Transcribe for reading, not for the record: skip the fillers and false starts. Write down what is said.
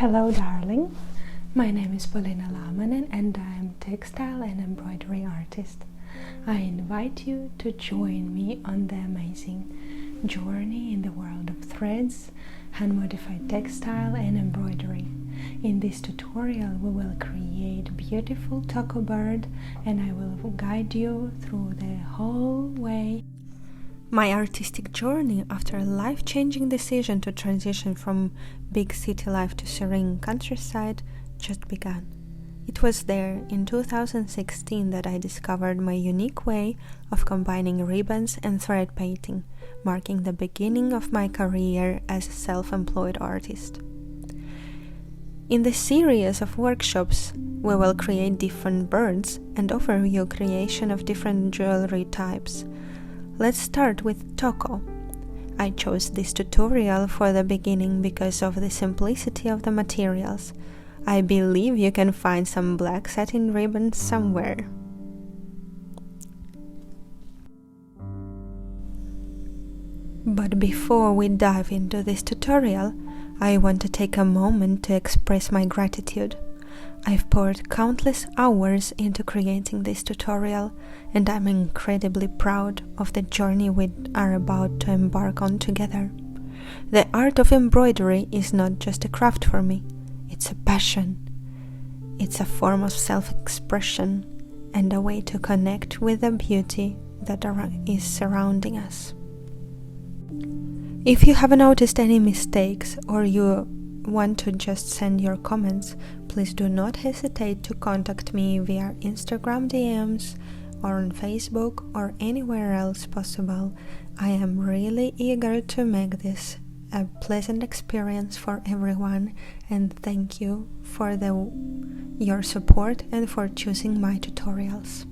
Hello darling, my name is Polina Laamanen and I am textile and embroidery artist. I invite you to join me on the amazing journey in the world of threads, hand-modified textile and embroidery. In this tutorial we will create beautiful taco bird and I will guide you through the whole way. My artistic journey after a life-changing decision to transition from big city life to serene countryside just began. It was there in 2016 that I discovered my unique way of combining ribbons and thread painting, marking the beginning of my career as a self-employed artist. In this series of workshops, we will create different birds and offer you creation of different jewelry types. Let's start with taco. I chose this tutorial for the beginning because of the simplicity of the materials. I believe you can find some black satin ribbons somewhere. But before we dive into this tutorial, I want to take a moment to express my gratitude. I've poured countless hours into creating this tutorial, and I'm incredibly proud of the journey we are about to embark on together. The art of embroidery is not just a craft for me, it's a passion. It's a form of self-expression and a way to connect with the beauty that is surrounding us. If you have noticed any mistakes or you want to just send your comments, please do not hesitate to contact me via Instagram DMs or on Facebook or anywhere else possible. I am really eager to make this a pleasant experience for everyone, and thank you for your support and for choosing my tutorials.